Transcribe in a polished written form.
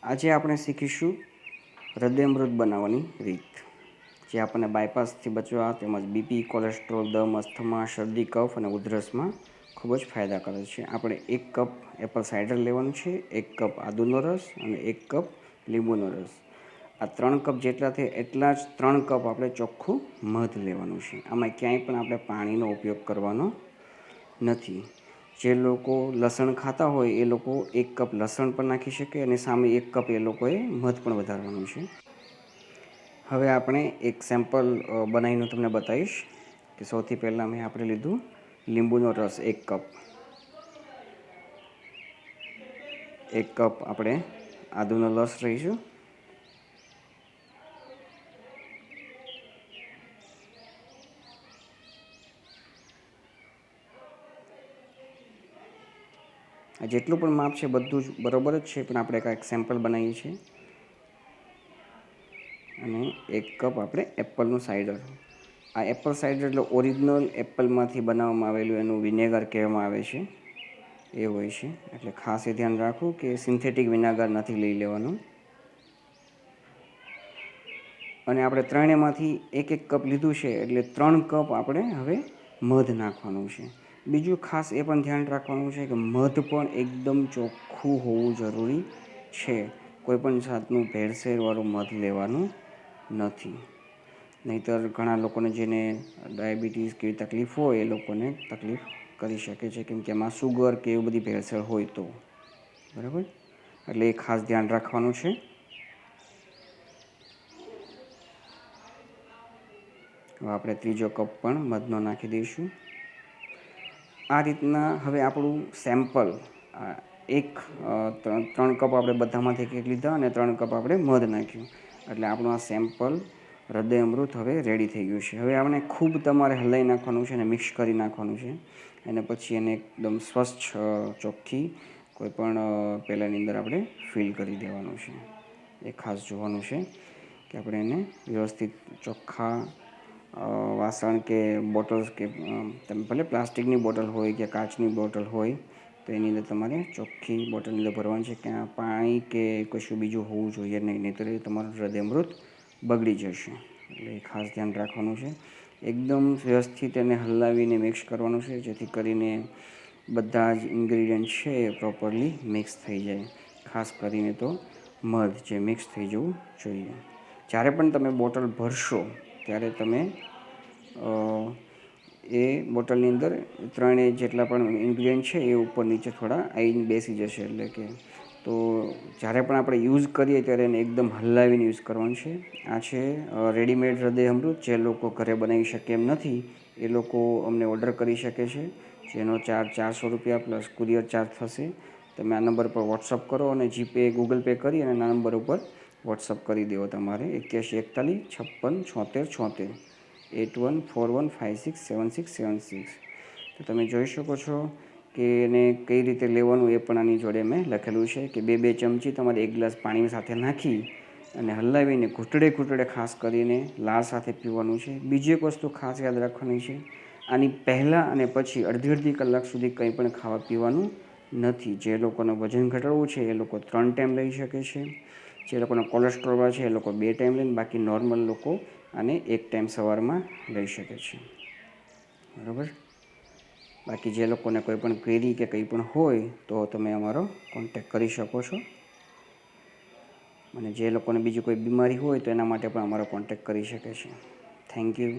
આજે આપણે શીખીશું હૃદયામૃત બનાવવાની રીત, જે આપણને બાયપાસથી બચવા તેમજ બીપી, કોલેસ્ટ્રોલ, દમ, અસ્થમા, શરદી, કફ અને ઉધરસમાં ખૂબ જ ફાયદાકારક છે. આપણે 1 કપ એપલ સાઇડર લેવાનું છે, 1 કપ આદુનો રસ અને 1 કપ લીંબુનો રસ. આ 3 કપ જેટલા થાય એટલા જ 3 કપ આપણે ચોખ્ખું મધ લેવાનું છે. આમાં ક્યાંય પણ આપણે પાણીનો ઉપયોગ કરવાનો નથી. જે લોકો લસણ ખાતા હોય એ લોકો 1 કપ લસણ પણ નાખી શકે અને સામે 1 કપ એ લોકોએ મધ પણ વધારવાનું છે. હવે આપણે એક સેમ્પલ બનાવીને તમને બતાવીશ કે સૌથી પહેલાં આપણે લીધું લીંબુનો રસ 1 કપ, 1 કપ આપણે આદુનો રસ લઈશું, જેટલું પણ માપ છે બધું જ બરાબર જ છે, પણ આપણે કાંઈક સેમ્પલ બનાવીએ છીએ. અને 1 કપ આપણે એપલનું સાઇડર. આ એપલ સાઇડર એટલે ઓરિજિનલ એપલમાંથી બનાવવામાં આવેલું એનું વિનેગર કહેવામાં આવે છે, એ હોય છે. એટલે ખાસ એ ધ્યાન રાખવું કે સિન્થેટિક વિનેગર નથી લઈ લેવાનું. અને આપણે ત્રણેયમાંથી 1-1 કપ લીધું છે એટલે 3 કપ આપણે હવે મધ નાખવાનું છે. બીજું ખાસ એ પણ ધ્યાન રાખવાનું છે કે મધ પણ એકદમ ચોખ્ખું હોવું જરૂરી છે. કોઈપણ જાતનું ભેળસેળવાળું મધ લેવાનું નથી. નહીંતર ઘણા લોકોને જેને ડાયાબિટીસ કે તકલીફ હોય એ લોકોને તકલીફ કરી શકે છે, કેમ કે એમાં સુગર કે એવી બધી ભેળસેળ હોય તો. બરાબર, એટલે એ ખાસ ધ્યાન રાખવાનું છે. હવે આપણે ત્રીજો કપ પણ મધનો નાખી દઈશું. આ રીતના હવે આપણું સેમ્પલ 3 કપ આપણે બધામાંથી એક લીધા અને 3 કપ આપણે મધ નાખ્યું, એટલે આપણું આ સેમ્પલ હૃદયામૃત હવે રેડી થઈ ગયું છે. હવે આપણે ખૂબ તમારે હલાવી નાખવાનું છે અને મિક્સ કરી નાખવાનું છે. અને પછી એને એકદમ સ્વચ્છ ચોખ્ખી કોઈપણ પેલાની અંદર આપણે ફિલ કરી દેવાનું છે. એ ખાસ જોવાનું છે કે આપણે એને વ્યવસ્થિત ચોખ્ખા વાસણ કે બોટલ્સ કે તમે ભલે પ્લાસ્ટિકની બોટલ હોય કે કાચની બોટલ હોય તો એની અંદર તમારે ચોખ્ખી બોટલની અંદર ભરવાનું છે. કે પાણી કે કશું બીજું હોવું જોઈએ નહીં, નહીંતર તમારું હૃદયામૃત બગડી જશે. એટલે એ ખાસ ધ્યાન રાખવાનું છે. એકદમ વ્યવસ્થિત એને હલાવીને મિક્સ કરવાનું છે, જેથી કરીને બધા જ ઇન્ગ્રીડિયન્ટ છે એ પ્રોપરલી મિક્સ થઈ જાય. ખાસ કરીને તો મધ જે મિક્સ થઈ જવું જોઈએ. જ્યારે પણ તમે બોટલ ભરશો ત્યારે તમે એ બોટલની અંદર ત્રણેય જેટલા પણ ઇન્ગ્રીડિયન્ટ છે એ ઉપર નીચે થોડા આવીને બેસી જશે. એટલે કે તો જ્યારે પણ આપણે યુઝ કરીએ ત્યારે એને એકદમ હલાવીને યુઝ કરવાનું છે. આ છે રેડીમેડ હૃદયામૃત. જે લોકો ઘરે બનાવી શકે એમ નથી એ લોકો અમને ઓર્ડર કરી શકે છે, જેનો ચાર્જ ₹400 પ્લસ કુરિયર ચાર્જ થશે. તમે આ નંબર પર વોટ્સઅપ કરો અને જીપે, ગૂગલ પે કરી અને આ નંબર ઉપર વોટ્સઅપ કરી દેવો તમારે 8141567676 8141567676. તો તમે જોઈ શકો છો કે એને કઈ રીતે લેવાનું એ પણ આની જોડે મેં લખેલું છે કે 2-2 ચમચી તમારે 1 ગ્લાસ પાણી સાથે નાખી અને હલાવીને ઘૂંટડે ખાસ કરીને લાળ સાથે પીવાનું છે. બીજી એક વસ્તુ ખાસ યાદ રાખવાની છે, આની પહેલાં અને પછી અડધી કલાક સુધી કંઈ પણ ખાવા પીવાનું નથી. જે લોકોને વજન ઘટાડવું છે એ લોકો 3 ટાઈમ લઈ શકે છે. જે લોકોને કોલેસ્ટ્રોલ છે એ લોકો 2 ટાઈમ લઈને, બાકી નોર્મલ લોકો આને 1 ટાઈમ સવારમાં લઈ શકે છે. બરાબર. બાકી જે લોકોને કોઈ પણ ક્વેરી કે કંઈ પણ હોય તો તમે અમારો કોન્ટેક્ટ કરી શકો છો. અને જે લોકોને બીજી કોઈ બીમારી હોય તો એના માટે પણ અમારો કોન્ટેક્ટ કરી શકે છે. Thank you.